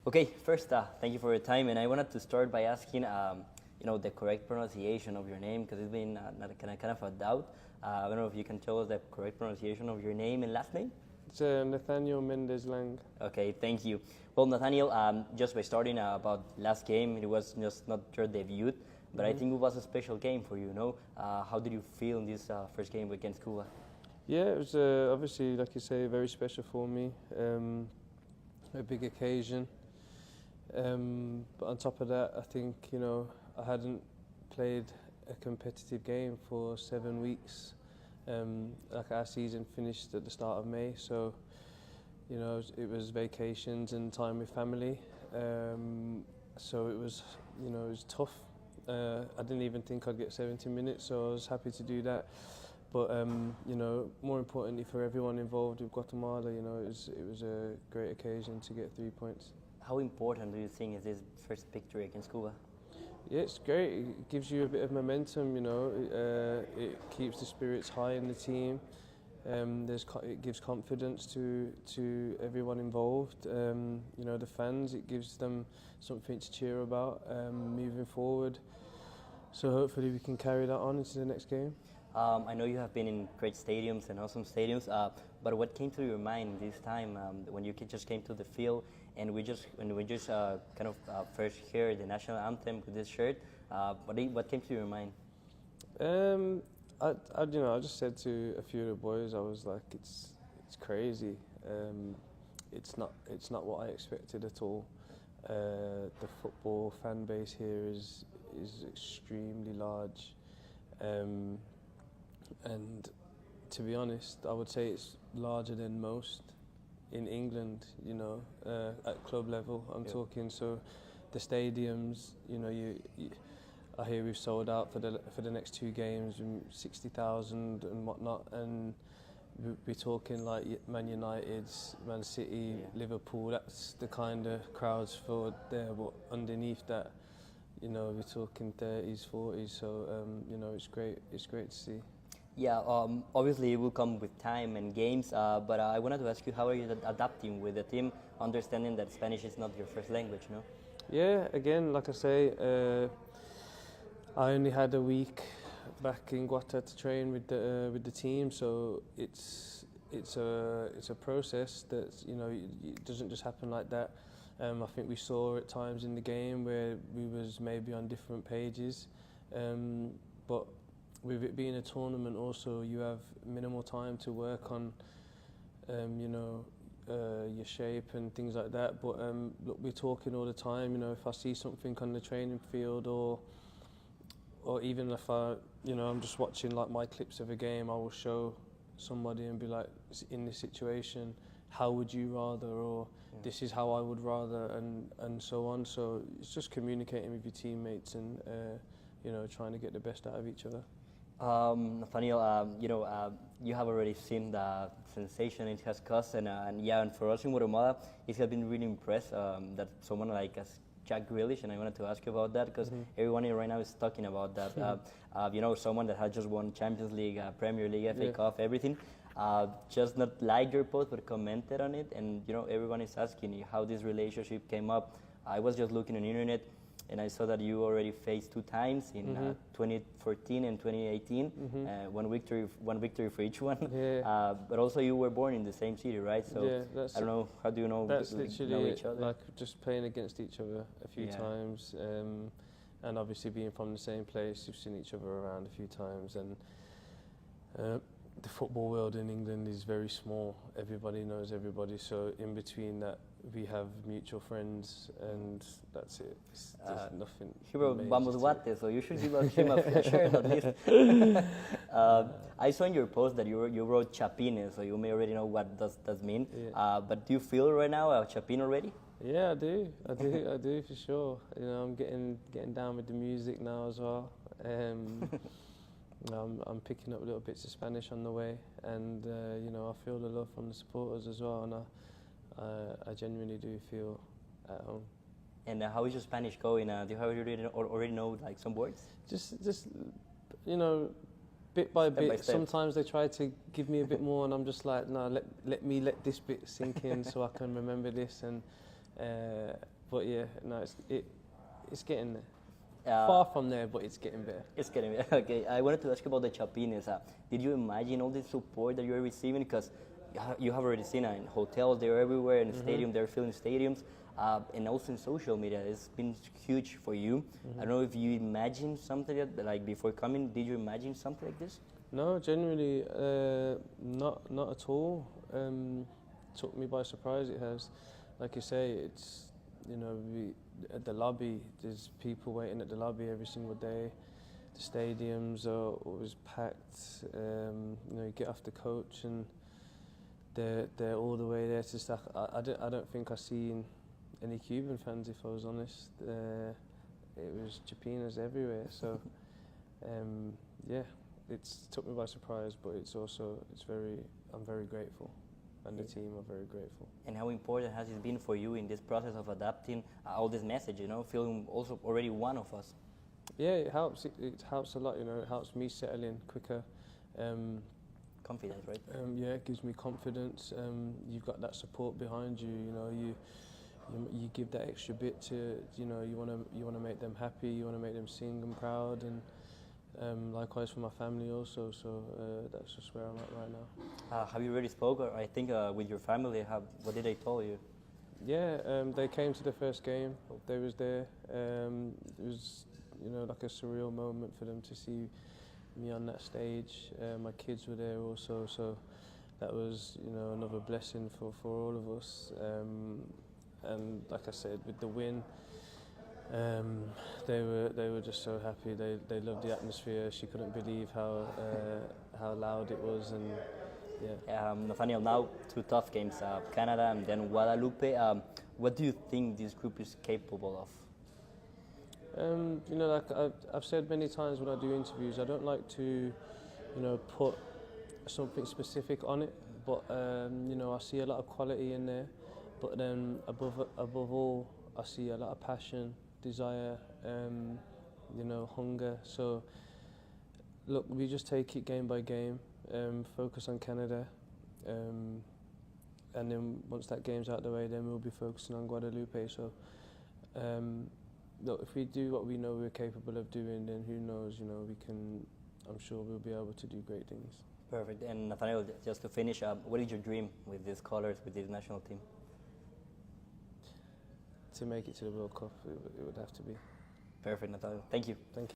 Okay, first, thank you for your time, and I wanted to start by asking, the correct pronunciation of your name, because it's been kind of a doubt. I don't know if you can tell us the correct pronunciation of your name and last name? It's NATHANIEL MENDEZ LAING. Okay, thank you. Well, Nathaniel, just by starting about last game, it was just not your debut, but I think it was a special game for you, no? How did you feel in this first game against Cuba? Yeah, it was obviously, like you say, very special for me. A big occasion. But on top of that, I think, I hadn't played a competitive game for 7 weeks. Like our season finished at the start of May, so it was vacations and time with family. So it was tough. I didn't even think I'd get 70 minutes, so I was happy to do that. But more importantly for everyone involved with Guatemala, it was a great occasion to get 3 points. How important do you think is this first victory against Cuba? Yeah, it's great. It gives you a bit of momentum, it keeps the spirits high in the team. It gives confidence to everyone involved. The fans, it gives them something to cheer about moving forward. So hopefully we can carry that on into the next game. I know you have been in great stadiums and awesome stadiums, but what came to your mind this time when you just came to the field and we just first heard the national anthem with this shirt? What came to your mind? I just said to a few of the boys, I was like, it's crazy. It's not what I expected at all. The football fan base here is extremely large. And to be honest, I would say it's larger than most in England, at club level I'm talking. So the stadiums, I hear we've sold out for the next 2 games, 60,000 and whatnot, and we're talking like Man United, Man City, Liverpool. That's the kind of crowds for there, but underneath that, we're talking 30s, 40s. So it's great. It's great to see. Yeah, obviously it will come with time and games, but I wanted to ask you, how are you adapting with the team, understanding that Spanish is not your first language, no? Yeah, again, like I say, I only had a week back in Guata to train with the team, so it's a process that it doesn't just happen like that. I think we saw at times in the game where we was maybe on different pages, but with it being a tournament also, you have minimal time to work on your shape and things like that. But look, we're talking all the time. If I see something on the training field, or even if I'm just watching like my clips of a game, I will show somebody and be like, in this situation, how would you rather, or this is how I would rather, and so on. So it's just communicating with your teammates and trying to get the best out of each other. Nathaniel, you have already seen the sensation it has caused, and for us in Guatemala, it has been really impressed that someone like Jack Grealish, and I wanted to ask you about that because everyone here right now is talking about that. Someone that has just won Champions League, Premier League, FA Cup, everything, just not liked your post but commented on it, and everyone is asking you how this relationship came up. I was just looking on the internet, and I saw that you already faced 2 times in 2014 and 2018, one victory for each one. Yeah. But also you were born in the same city, right? So yeah, I don't know, how do you know, that's literally know each other? Like just playing against each other a few times, and obviously being from the same place, you've seen each other around a few times. And the football world in England is very small. Everybody knows everybody, so in between that, we have mutual friends, and that's it. There's nothing. He wrote Vamos Guate, so you should give him a shirt at least. I saw in your post that you wrote Chapines, so you may already know what does that mean. Yeah. But do you feel right now a Chapin already? Yeah, I do for sure. I'm getting down with the music now as well. I'm picking up little bits of Spanish on the way, and I feel the love from the supporters as well, and I genuinely do feel at home. And how is your Spanish going? Do you already know like some words? Just bit by bit. Sometimes they try to give me a bit more, and I'm just like, no, let me let this bit sink in so I can remember this. And But yeah, no, it's getting there. Uh, Far from there, but it's getting better. It's getting okay. I wanted to ask you about the Chapines. Did you imagine all the support that you're receiving? Because you have already seen in hotels, they're everywhere, in the stadium, they're filling stadiums, and also in social media. It's been huge for you. I don't know if you imagined something like before coming. Did you imagine something like this? No, generally, not at all. Took me by surprise. It has, like you say, it's at the lobby. There's people waiting at the lobby every single day. The stadiums are always packed. You get off the coach and they're all the way there to stack. I don't think I've seen any Cuban fans, if I was honest. It was Chapinas everywhere. So yeah, it's took me by surprise, but I'm very grateful, and the team are very grateful. And how important has it been for you in this process of adapting all this message, feeling also already one of us? Yeah, it helps. It helps a lot, It helps me settle in quicker. Confidence, right? Yeah, it gives me confidence. You've got that support behind you. You give that extra bit to, you want to make them happy. You want to make them sing and proud, and likewise for my family also. So that's just where I'm at right now. Have you already spoken? I think with your family. What did they tell you? Yeah, they came to the first game. They was there. It was, like a surreal moment for them to see me on that stage. My kids were there also, so that was, another blessing for all of us. And like I said, with the win, they were just so happy. They loved the atmosphere. She couldn't believe how loud it was, and yeah. Nathaniel, now 2 tough games, Canada and then Guadalupe. What do you think this group is capable of? Like I've said many times when I do interviews, I don't like to, put something specific on it. But I see a lot of quality in there. But then above all, I see a lot of passion, desire, hunger. So look, we just take it game by game. Focus on Canada. And then once that game's out of the way, then we'll be focusing on Guadalupe. So. Look, if we do what we know we're capable of doing, then who knows, I'm sure we'll be able to do great things. Perfect. And Nathaniel, just to finish up, what is your dream with these colors, with this national team? To make it to the World Cup, it would have to be. Perfect, Nathaniel. Thank you. Thank you.